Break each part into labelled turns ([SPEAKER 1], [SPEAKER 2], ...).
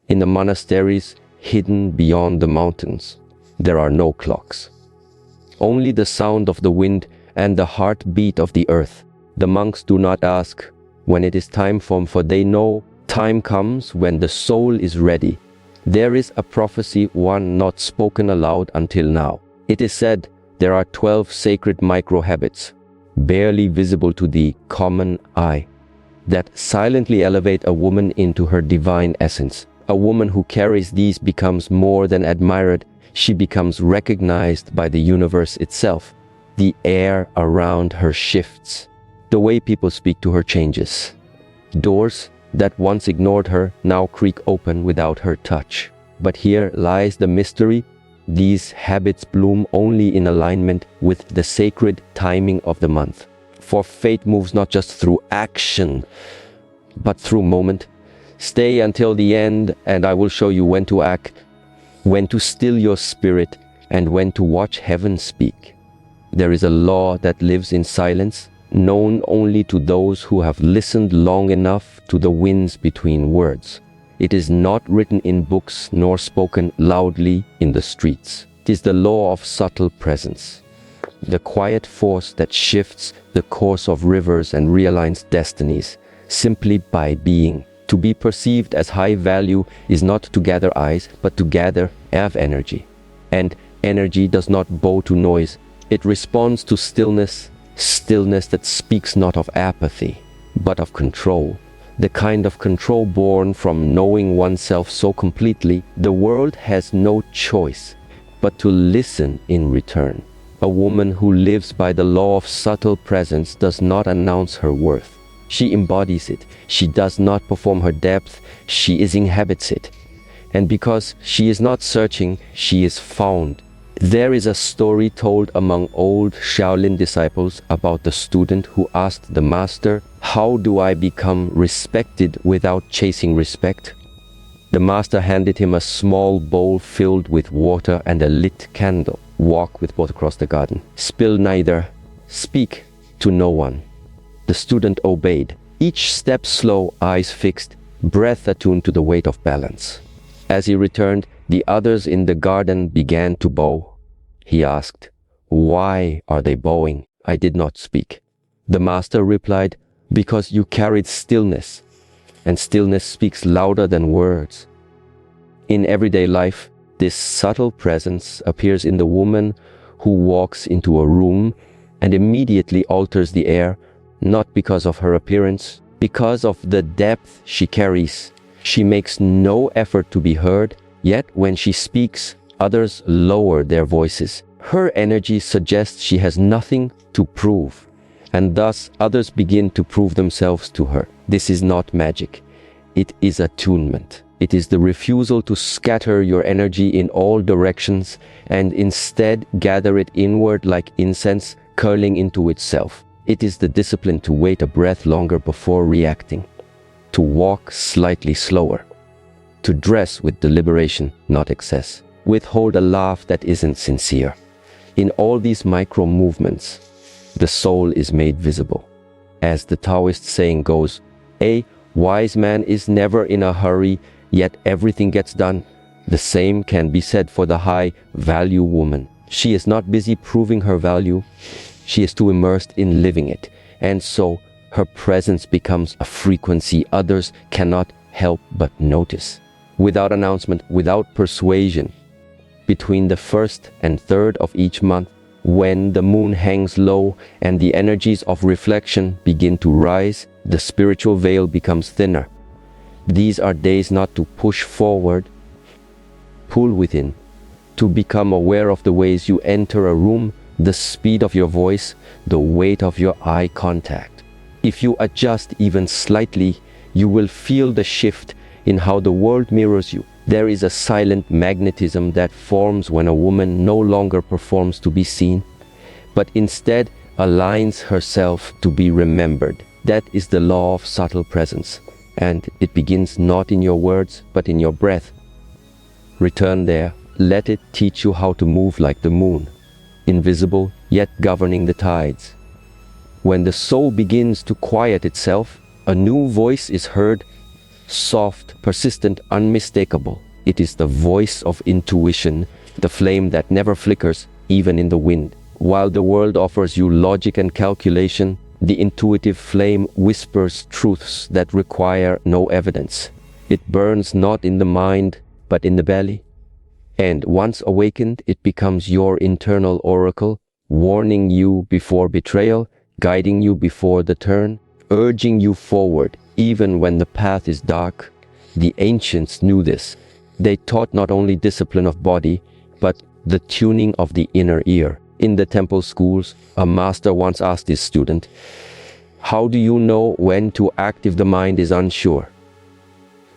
[SPEAKER 1] In the monasteries hidden beyond the mountains, there are no clocks. Only the sound of the wind and the heartbeat of the earth. The monks do not ask when it is time for they know time comes when the soul is ready. There is a prophecy, one not spoken aloud until now. It is said there are 12 sacred microhabits, barely visible to the common eye, that silently elevate a woman into her divine essence. A woman who carries these becomes more than admired. She becomes recognized by the universe itself. The air around her shifts. The way people speak to her changes. Doors that once ignored her now creak open without her touch. But here lies the mystery. These habits bloom only in alignment with the sacred timing of the month. For fate moves not just through action, but through moment. Stay until the end, and I will show you when to act, when to still your spirit, and when to watch heaven speak. There is a law that lives in silence, known only to those who have listened long enough to the winds between words. It is not written in books nor spoken loudly in the streets. It is the law of subtle presence, the quiet force that shifts the course of rivers and realigns destinies simply by being. To be perceived as high value is not to gather eyes, but to gather energy. And energy does not bow to noise. It responds to stillness, stillness that speaks not of apathy, but of control. The kind of control born from knowing oneself so completely, the world has no choice but to listen in return. A woman who lives by the law of subtle presence does not announce her worth. She embodies it. She does not perform her depth. She inhabits it. And because she is not searching, she is found. There is a story told among old Shaolin disciples about the student who asked the master, "How do I become respected without chasing respect?" The master handed him a small bowl filled with water and a lit candle. Walk with both across the garden. Spill neither. Speak to no one. The student obeyed. Each step slow, eyes fixed, breath attuned to the weight of balance. As he returned, the others in the garden began to bow. He asked, "Why are they bowing?" I did not speak. The master replied, "Because you carried stillness, and stillness speaks louder than words." In everyday life, this subtle presence appears in the woman who walks into a room and immediately alters the air, not because of her appearance, because of the depth she carries. She makes no effort to be heard, yet when she speaks, others lower their voices. Her energy suggests she has nothing to prove, and thus others begin to prove themselves to her. This is not magic. It is attunement. It is the refusal to scatter your energy in all directions and instead gather it inward like incense curling into itself. It is the discipline to wait a breath longer before reacting, to walk slightly slower, to dress with deliberation, not excess, withhold a laugh that isn't sincere. In all these micro movements, the soul is made visible. As the Taoist saying goes, "A wise man is never in a hurry, yet everything gets done." The same can be said for the high-value woman. She is not busy proving her value. She is too immersed in living it. And so her presence becomes a frequency others cannot help but notice. Without announcement, without persuasion, between the 1st and 3rd of each month, when the moon hangs low and the energies of reflection begin to rise, the spiritual veil becomes thinner. These are days not to push forward, pull within, to become aware of the ways you enter a room, the speed of your voice, the weight of your eye contact. If you adjust even slightly, you will feel the shift in how the world mirrors you. There is a silent magnetism that forms when a woman no longer performs to be seen, but instead aligns herself to be remembered. That is the law of subtle presence, and it begins not in your words, but in your breath. Return there. Let it teach you how to move like the moon, invisible yet governing the tides. When the soul begins to quiet itself, a new voice is heard, soft, persistent, unmistakable. It is the voice of intuition, the flame that never flickers, even in the wind. While the world offers you logic and calculation, the intuitive flame whispers truths that require no evidence. It burns not in the mind, but in the belly. And once awakened, it becomes your internal oracle, warning you before betrayal, guiding you before the turn, urging you forward, even when the path is dark. The ancients knew this. They taught not only discipline of body, but the tuning of the inner ear. In the temple schools, a master once asked his student, "How do you know when to act if the mind is unsure?"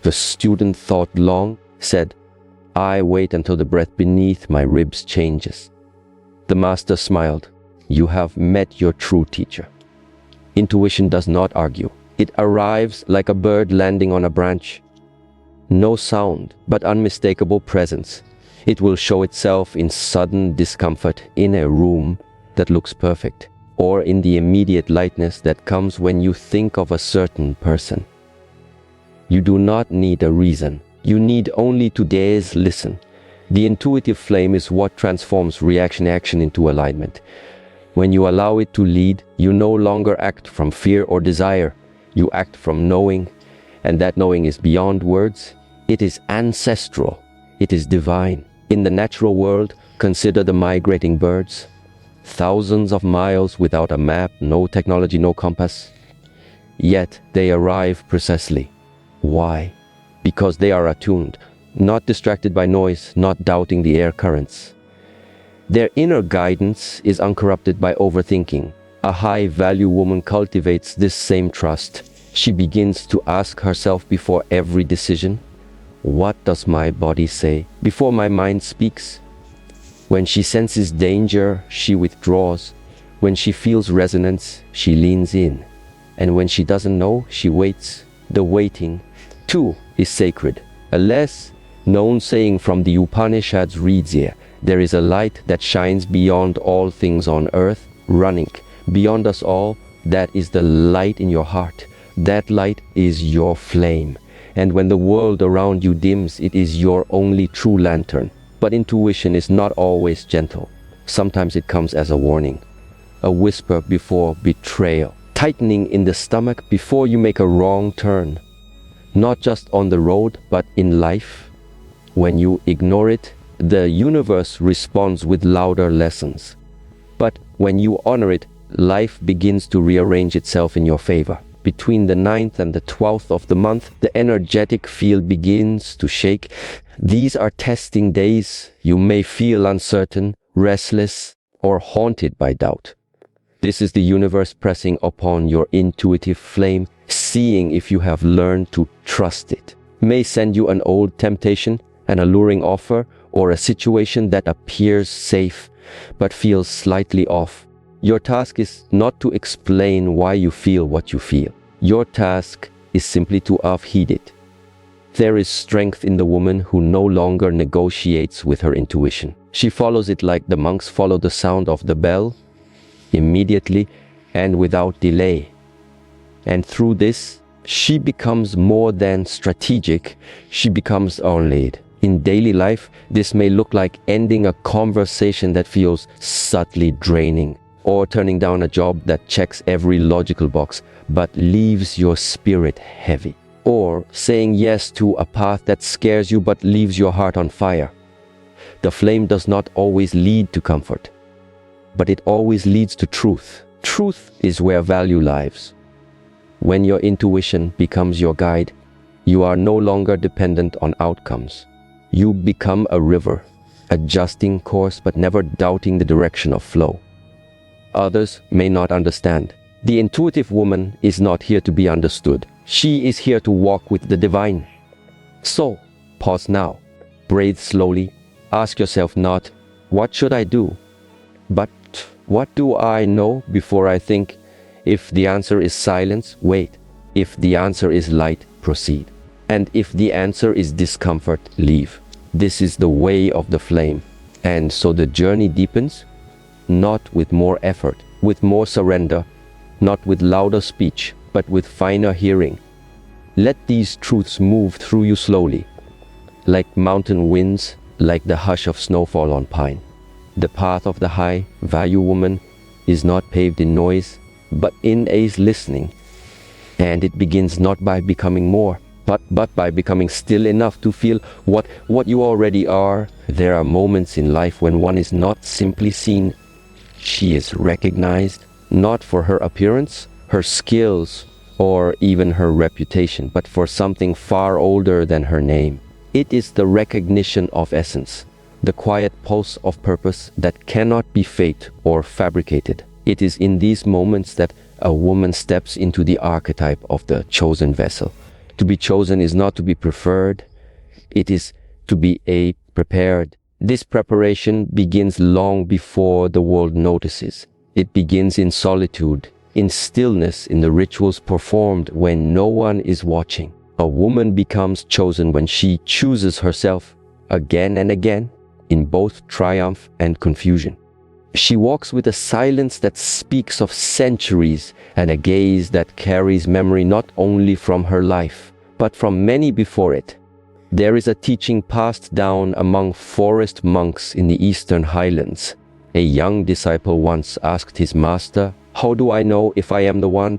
[SPEAKER 1] The student thought long, said, "I wait until the breath beneath my ribs changes." The master smiled. "You have met your true teacher." Intuition does not argue. It arrives like a bird landing on a branch. No sound, but unmistakable presence. It will show itself in sudden discomfort in a room that looks perfect, or in the immediate lightness that comes when you think of a certain person. You do not need a reason. You need only to dare listen. The intuitive flame is what transforms reaction-action into alignment. When you allow it to lead, you no longer act from fear or desire. You act from knowing, and that knowing is beyond words. It is ancestral. It is divine. In the natural world, consider the migrating birds. Thousands of miles without a map, no technology, no compass. Yet they arrive precisely. Why? Because they are attuned, not distracted by noise, not doubting the air currents. Their inner guidance is uncorrupted by overthinking. A high-value woman cultivates this same trust. She begins to ask herself before every decision, "What does my body say?" before my mind speaks. When she senses danger, she withdraws. When she feels resonance, she leans in. And when she doesn't know, she waits. The waiting, too, is sacred. A less known saying from the Upanishads reads here, "There is a light that shines beyond all things on earth, running beyond us all. That is the light in your heart. That light is your flame. And when the world around you dims, it is your only true lantern." But intuition is not always gentle. Sometimes it comes as a warning, a whisper before betrayal, tightening in the stomach before you make a wrong turn. Not just on the road, but in life. When you ignore it, the universe responds with louder lessons. But when you honor it, life begins to rearrange itself in your favor. Between the 9th and the 12th of the month, the energetic field begins to shake. These are testing days. You may feel uncertain, restless, or haunted by doubt. This is the universe pressing upon your intuitive flame, seeing if you have learned to trust it. May send you an old temptation, an alluring offer, or a situation that appears safe, but feels slightly off. Your task is not to explain why you feel what you feel. Your task is simply to heed it. There is strength in the woman who no longer negotiates with her intuition. She follows it like the monks follow the sound of the bell, immediately and without delay. And through this, she becomes more than strategic, she becomes our lead. In daily life, this may look like ending a conversation that feels subtly draining, or turning down a job that checks every logical box but leaves your spirit heavy, or saying yes to a path that scares you but leaves your heart on fire. The flame does not always lead to comfort, but it always leads to truth. Truth is where value lies. When your intuition becomes your guide, you are no longer dependent on outcomes. You become a river, adjusting course but never doubting the direction of flow. Others may not understand. The intuitive woman is not here to be understood. She is here to walk with the divine. So, pause now, breathe slowly, ask yourself not, "What should I do?" but "What do I know?" before I think. If the answer is silence, wait. If the answer is light, proceed. And if the answer is discomfort, leave. This is the way of the flame. And so the journey deepens, not with more effort, with more surrender, not with louder speech, but with finer hearing. Let these truths move through you slowly, like mountain winds, like the hush of snowfall on pine. The path of the high-value woman is not paved in noise, but in a listening. And it begins not by becoming more, but by becoming still enough to feel what you already are. There are moments in life when one is not simply seen. She is recognized, not for her appearance, her skills, or even her reputation, but for something far older than her name. It is the recognition of essence, the quiet pulse of purpose that cannot be faked or fabricated. It is in these moments that a woman steps into the archetype of the chosen vessel. To be chosen is not to be preferred, it is to be prepared. This preparation begins long before the world notices. It begins in solitude, in stillness, in the rituals performed when no one is watching. A woman becomes chosen when she chooses herself again and again, in both triumph and confusion. She walks with a silence that speaks of centuries and a gaze that carries memory not only from her life, but from many before it. There is a teaching passed down among forest monks in the eastern highlands. A young disciple once asked his master, "How do I know if I am the one?"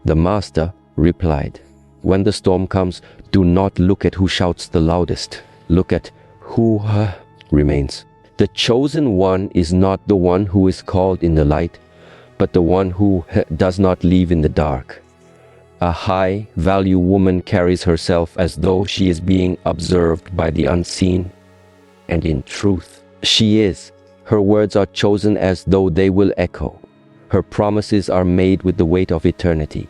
[SPEAKER 1] The master replied, "When the storm comes, do not look at who shouts the loudest. Look at who remains." The chosen one is not the one who is called in the light, but the one who does not leave in the dark. A high-value woman carries herself as though she is being observed by the unseen. And in truth, she is. Her words are chosen as though they will echo. Her promises are made with the weight of eternity.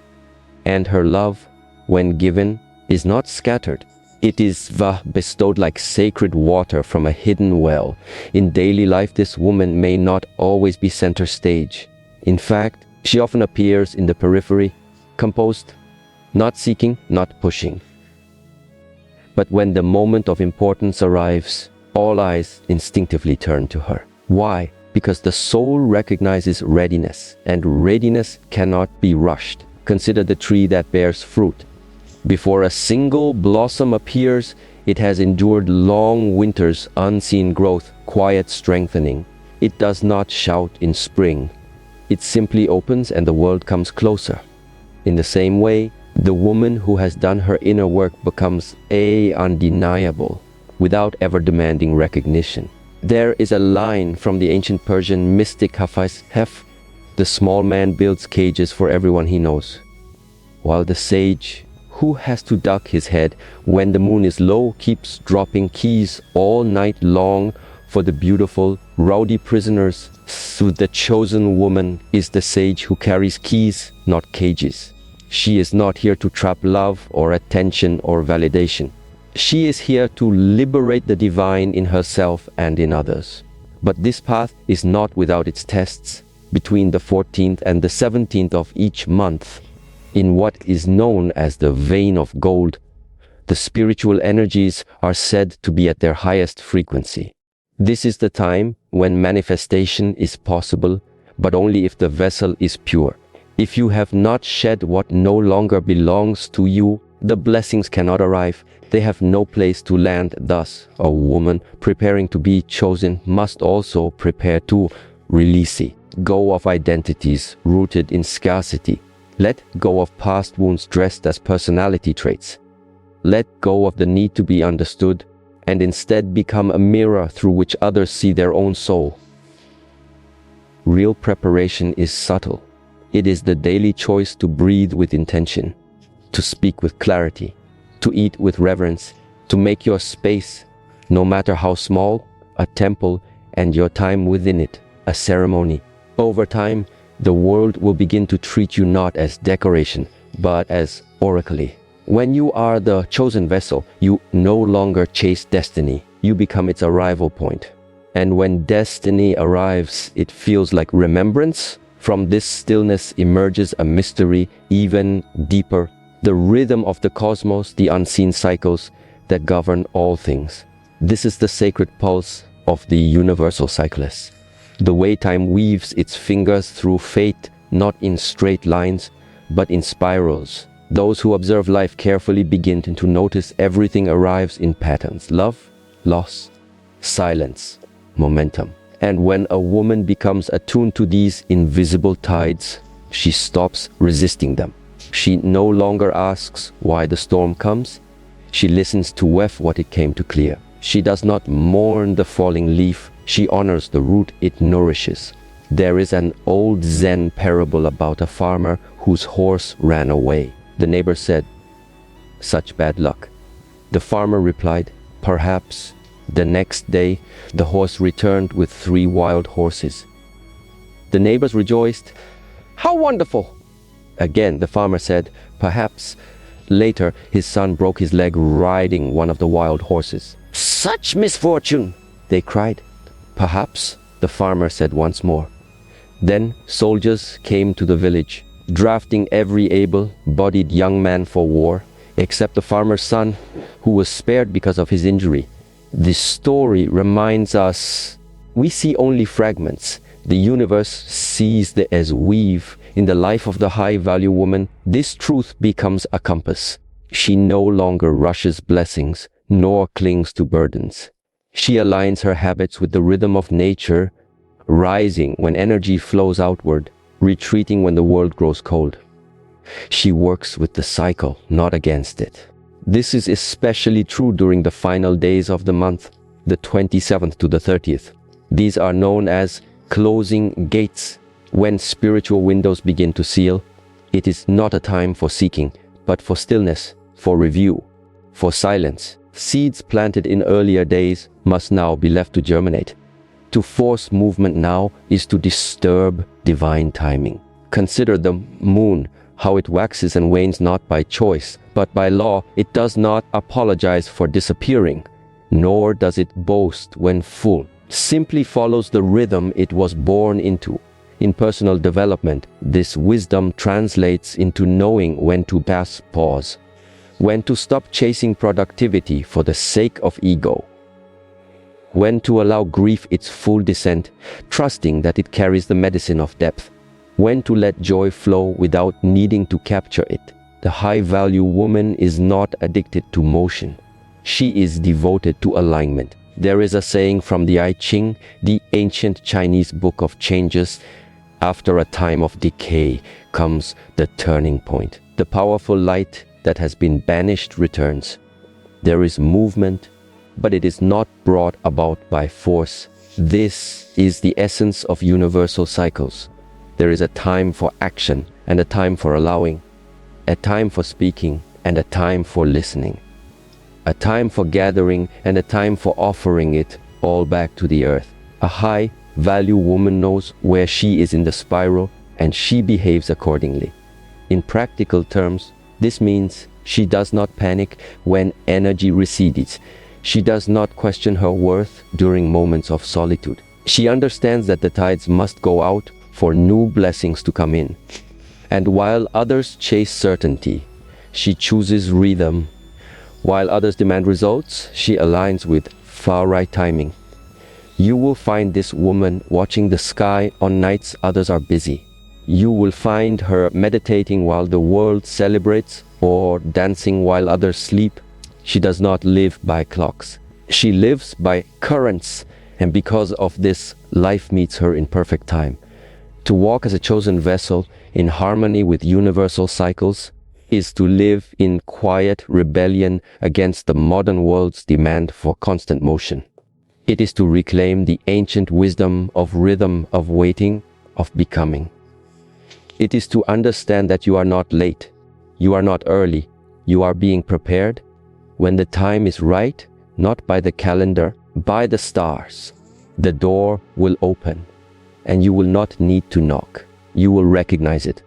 [SPEAKER 1] And her love, when given, is not scattered. It is bestowed like sacred water from a hidden well. In daily life, this woman may not always be center stage. In fact, she often appears in the periphery, composed, not seeking, not pushing. But when the moment of importance arrives, all eyes instinctively turn to her. Why? Because the soul recognizes readiness, and readiness cannot be rushed. Consider the tree that bears fruit. Before a single blossom appears, it has endured long winters, unseen growth, quiet strengthening. It does not shout in spring. It simply opens and the world comes closer. In the same way, the woman who has done her inner work becomes undeniable, without ever demanding recognition. There is a line from the ancient Persian mystic Hafiz, "The small man builds cages for everyone he knows, while the sage, who has to duck his head when the moon is low, keeps dropping keys all night long for the beautiful, rowdy prisoners." So the chosen woman is the sage who carries keys, not cages. She is not here to trap love or attention or validation. She is here to liberate the divine in herself and in others. But this path is not without its tests. Between the 14th and the 17th of each month, in what is known as the vein of gold, the spiritual energies are said to be at their highest frequency. This is the time when manifestation is possible, but only if the vessel is pure. If you have not shed what no longer belongs to you, the blessings cannot arrive. They have no place to land. Thus, a woman preparing to be chosen must also prepare to release, go of identities rooted in scarcity. Let go of past wounds dressed as personality traits. Let go of the need to be understood, and instead become a mirror through which others see their own soul. Real preparation is subtle. It is the daily choice to breathe with intention, to speak with clarity, to eat with reverence, to make your space, no matter how small, a temple, and your time within it, a ceremony. Over time, the world will begin to treat you not as decoration, but as oracle. When you are the chosen vessel, you no longer chase destiny. You become its arrival point. And when destiny arrives, it feels like remembrance. From this stillness emerges a mystery even deeper, the rhythm of the cosmos, the unseen cycles that govern all things. This is the sacred pulse of the universal cyclist. The way time weaves its fingers through fate, not in straight lines, but in spirals. Those who observe life carefully begin to notice everything arrives in patterns: love, loss, silence, momentum. And when a woman becomes attuned to these invisible tides, she stops resisting them. She no longer asks why the storm comes. She listens to what it came to clear. She does not mourn the falling leaf. She honors the root it nourishes. There is an old Zen parable about a farmer whose horse ran away. The neighbor said, "Such bad luck." The farmer replied, "Perhaps." The next day, the horse returned with 3 wild horses. The neighbors rejoiced. "How wonderful!" Again, the farmer said, "Perhaps." Later, his son broke his leg riding one of the wild horses. "Such misfortune!" they cried. "Perhaps," the farmer said once more. Then soldiers came to the village, drafting every able-bodied young man for war, except the farmer's son, who was spared because of his injury. This story reminds us we see only fragments. The universe sees the as weave. In the life of the high-value woman, this truth becomes a compass. She no longer rushes blessings, nor clings to burdens. She aligns her habits with the rhythm of nature, rising when energy flows outward, retreating when the world grows cold. She works with the cycle, not against it. This is especially true during the final days of the month, the 27th to the 30th. These are known as closing gates. When spiritual windows begin to seal, it is not a time for seeking, but for stillness, for review, for silence. Seeds planted in earlier days must now be left to germinate. To force movement now is to disturb divine timing. Consider the moon, how it waxes and wanes not by choice, but by law. It does not apologize for disappearing, nor does it boast when full. Simply follows the rhythm it was born into. In personal development, this wisdom translates into knowing when to pause, when to stop chasing productivity for the sake of ego, when to allow grief its full descent, trusting that it carries the medicine of depth, when to let joy flow without needing to capture it. The high-value woman is not addicted to motion. She is devoted to alignment. There is a saying from the I Ching, the ancient Chinese book of changes: after a time of decay comes the turning point. The powerful light that has been banished returns. There is movement, but it is not brought about by force. This is the essence of universal cycles. There is a time for action and a time for allowing, a time for speaking and a time for listening, a time for gathering and a time for offering it all back to the earth. A high-value woman knows where she is in the spiral, and she behaves accordingly. In practical terms, this means she does not panic when energy recedes. She does not question her worth during moments of solitude. She understands that the tides must go out for new blessings to come in. And while others chase certainty, she chooses rhythm. While others demand results, she aligns with far-right timing. You will find this woman watching the sky on nights others are busy. You will find her meditating while the world celebrates, or dancing while others sleep. She does not live by clocks. She lives by currents, and because of this, life meets her in perfect time. To walk as a chosen vessel in harmony with universal cycles is to live in quiet rebellion against the modern world's demand for constant motion. It is to reclaim the ancient wisdom of rhythm, of waiting, of becoming. It is to understand that you are not late, you are not early, you are being prepared. When the time is right, not by the calendar, by the stars, the door will open, and you will not need to knock. You will recognize it,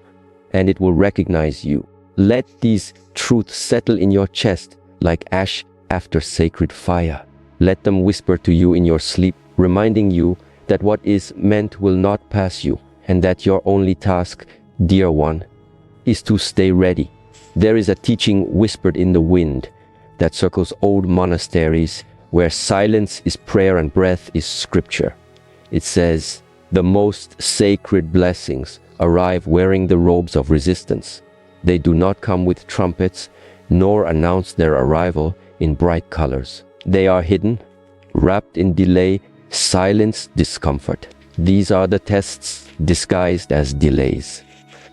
[SPEAKER 1] and it will recognize you. Let these truths settle in your chest like ash after sacred fire. Let them whisper to you in your sleep, reminding you that what is meant will not pass you, and that your only task, dear one, is to stay ready. There is a teaching whispered in the wind that circles old monasteries where silence is prayer and breath is scripture. It says, the most sacred blessings arrive wearing the robes of resistance. They do not come with trumpets, nor announce their arrival in bright colors. They are hidden, wrapped in delay, silence, discomfort. These are the tests disguised as delays.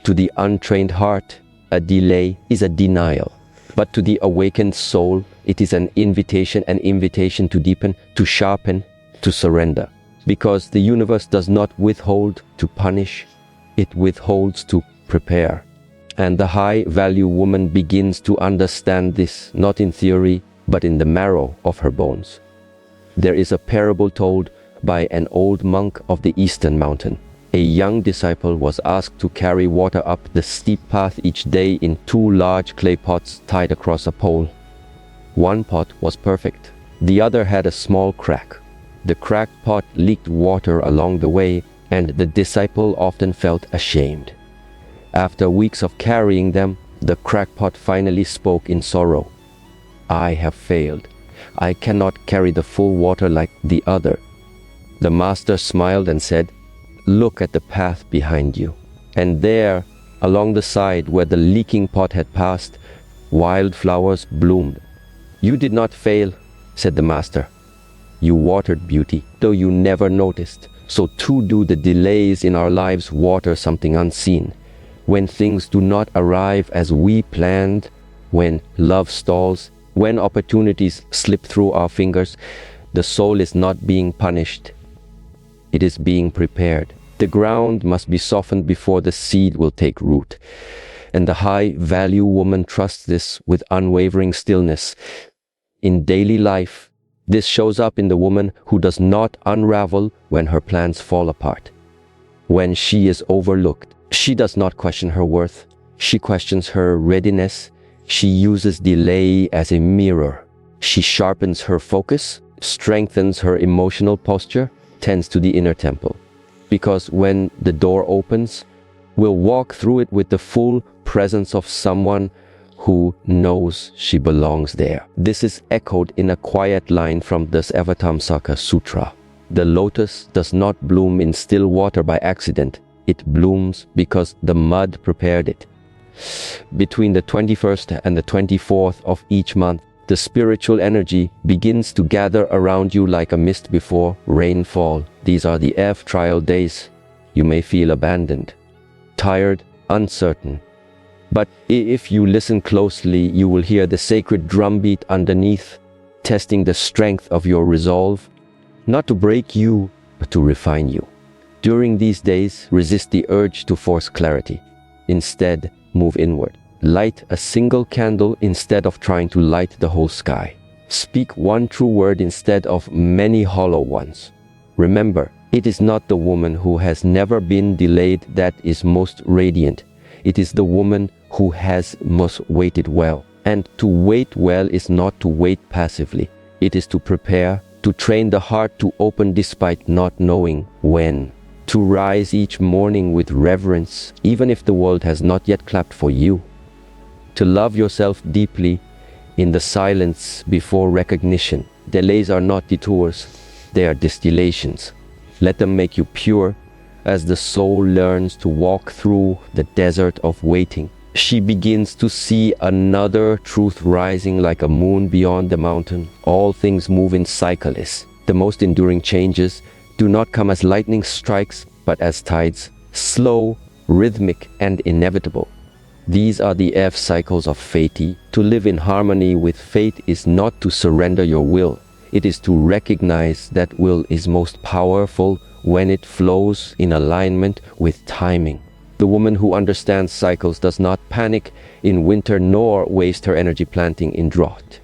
[SPEAKER 1] To the untrained heart, a delay is a denial. But to the awakened soul, it is an invitation to deepen, to sharpen, to surrender. Because the universe does not withhold to punish, it withholds to prepare. And the high-value woman begins to understand this, not in theory, but in the marrow of her bones. There is a parable told by an old monk of the Eastern Mountain. A young disciple was asked to carry water up the steep path each day in 2 large clay pots tied across a pole. One pot was perfect. The other had a small crack. The cracked pot leaked water along the way, and the disciple often felt ashamed. After weeks of carrying them, the cracked pot finally spoke in sorrow. "I have failed. I cannot carry the full water like the other." The master smiled and said, "Look at the path behind you." And there, along the side where the leaking pot had passed, wildflowers bloomed. "You did not fail," said the master. "You watered beauty, though you never noticed. So too do the delays in our lives water something unseen. When things do not arrive as we planned, when love stalls, when opportunities slip through our fingers, the soul is not being punished. It is being prepared. The ground must be softened before the seed will take root. And the high-value woman trusts this with unwavering stillness. In daily life, this shows up in the woman who does not unravel when her plans fall apart. When she is overlooked, she does not question her worth. She questions her readiness. She uses delay as a mirror. She sharpens her focus, strengthens her emotional posture, tends to the inner temple. Because when the door opens, we'll walk through it with the full presence of someone who knows she belongs there. This is echoed in a quiet line from the Avatamsaka Sutra. The lotus does not bloom in still water by accident. It blooms because the mud prepared it. Between the 21st and the 24th of each month, the spiritual energy begins to gather around you like a mist before rainfall. These are the F trial days. You may feel abandoned, tired, uncertain. But if you listen closely, you will hear the sacred drumbeat underneath, testing the strength of your resolve, not to break you, but to refine you. During these days, resist the urge to force clarity. Instead, move inward. Light a single candle instead of trying to light the whole sky. Speak one true word instead of many hollow ones. Remember, it is not the woman who has never been delayed that is most radiant. It is the woman who has most waited well. And to wait well is not to wait passively. It is to prepare, to train the heart to open despite not knowing when. To rise each morning with reverence, even if the world has not yet clapped for you. To love yourself deeply in the silence before recognition. Delays are not detours, they are distillations. Let them make you pure as the soul learns to walk through the desert of waiting. She begins to see another truth rising like a moon beyond the mountain. All things move in cycles. The most enduring changes do not come as lightning strikes, but as tides, slow, rhythmic, and inevitable. These are the F cycles of fate. To live in harmony with fate is not to surrender your will. It is to recognize that will is most powerful when it flows in alignment with timing. The woman who understands cycles does not panic in winter nor waste her energy planting in drought.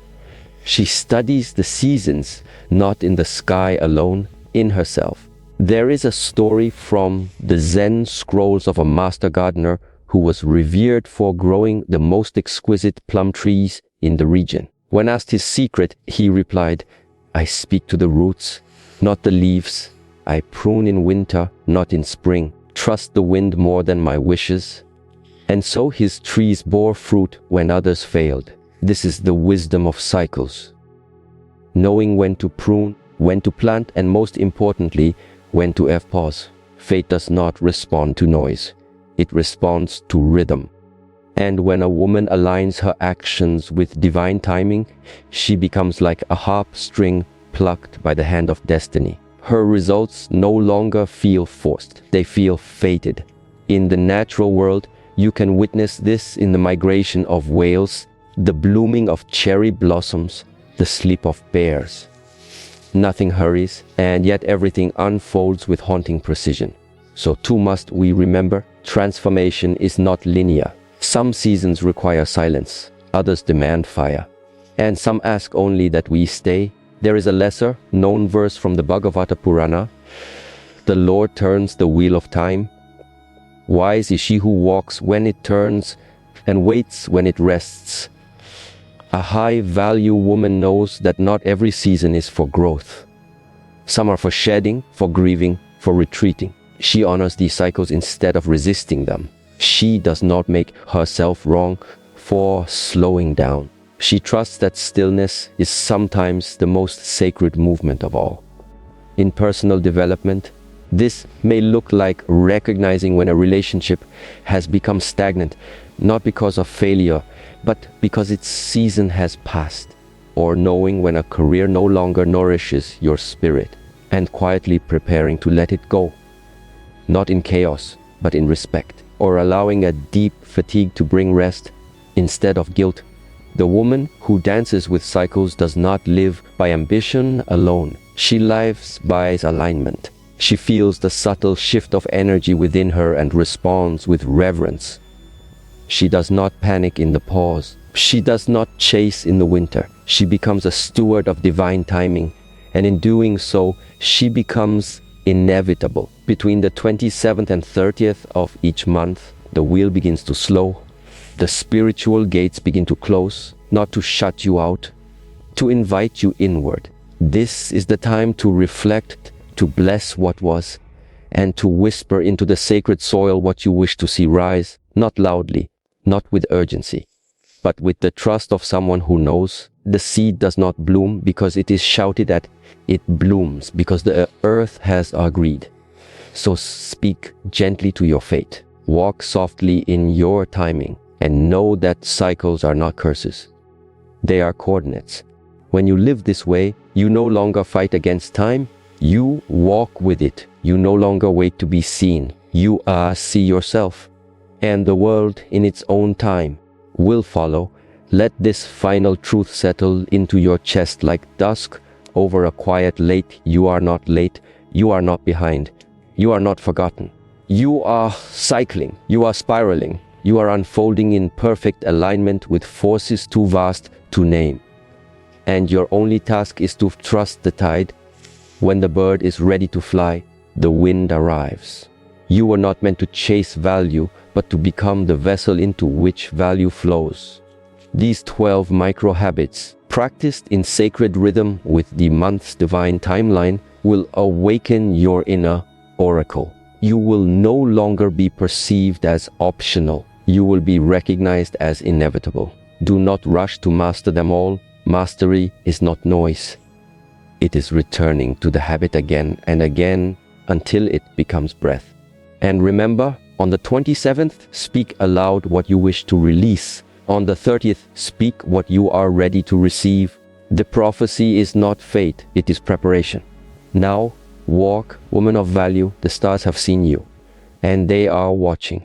[SPEAKER 1] She studies the seasons, not in the sky alone, in herself. There is a story from the Zen scrolls of a master gardener who was revered for growing the most exquisite plum trees in the region. When asked his secret, he replied, "I speak to the roots, not the leaves. I prune in winter, not in spring. Trust the wind more than my wishes." And so his trees bore fruit when others failed. This is the wisdom of cycles. Knowing when to prune, when to plant, and most importantly, when to pause. Fate does not respond to noise. It responds to rhythm. And when a woman aligns her actions with divine timing, she becomes like a harp string plucked by the hand of destiny. Her results no longer feel forced, they feel fated. In the natural world, you can witness this in the migration of whales, the blooming of cherry blossoms, the sleep of bears. Nothing hurries, and yet everything unfolds with haunting precision. So too must we remember, transformation is not linear. Some seasons require silence, others demand fire, and some ask only that we stay. There is a lesser known verse from the Bhagavata Purana. The Lord turns the wheel of time. Wise is she who walks when it turns and waits when it rests. A high-value woman knows that not every season is for growth. Some are for shedding, for grieving, for retreating. She honors these cycles instead of resisting them. She does not make herself wrong for slowing down. She trusts that stillness is sometimes the most sacred movement of all. In personal development, this may look like recognizing when a relationship has become stagnant, not because of failure, but because its season has passed, or knowing when a career no longer nourishes your spirit and quietly preparing to let it go, not in chaos, but in respect, or allowing a deep fatigue to bring rest instead of guilt. The woman who dances with cycles does not live by ambition alone. She lives by alignment. She feels the subtle shift of energy within her and responds with reverence. She does not panic in the pause. She does not chase in the winter. She becomes a steward of divine timing, and in doing so, she becomes inevitable. Between the 27th and 30th of each month, the wheel begins to slow. The spiritual gates begin to close, not to shut you out, to invite you inward. This is the time to reflect, to bless what was, and to whisper into the sacred soil what you wish to see rise, not loudly, not with urgency, but with the trust of someone who knows. The seed does not bloom because it is shouted at, it blooms because the earth has agreed. So speak gently to your fate, walk softly in your timing, and know that cycles are not curses. They are coordinates. When you live this way, you no longer fight against time, you walk with it. You no longer wait to be seen, you see yourself. And the world in its own time will follow. Let this final truth settle into your chest like dusk over a quiet lake. You are not late, you are not behind, you are not forgotten. You are cycling, you are spiraling, you are unfolding in perfect alignment with forces too vast to name. And your only task is to trust the tide. When the bird is ready to fly, the wind arrives. You were not meant to chase value, but to become the vessel into which value flows. These 12 microhabits, practiced in sacred rhythm with the month's divine timeline, will awaken your inner oracle. You will no longer be perceived as optional. You will be recognized as inevitable. Do not rush to master them all. Mastery is not noise. It is returning to the habit again and again until it becomes breath. And remember, on the 27th, speak aloud what you wish to release. On the 30th, speak what you are ready to receive. The prophecy is not fate, it is preparation. Now, walk, woman of value, the stars have seen you, and they are watching.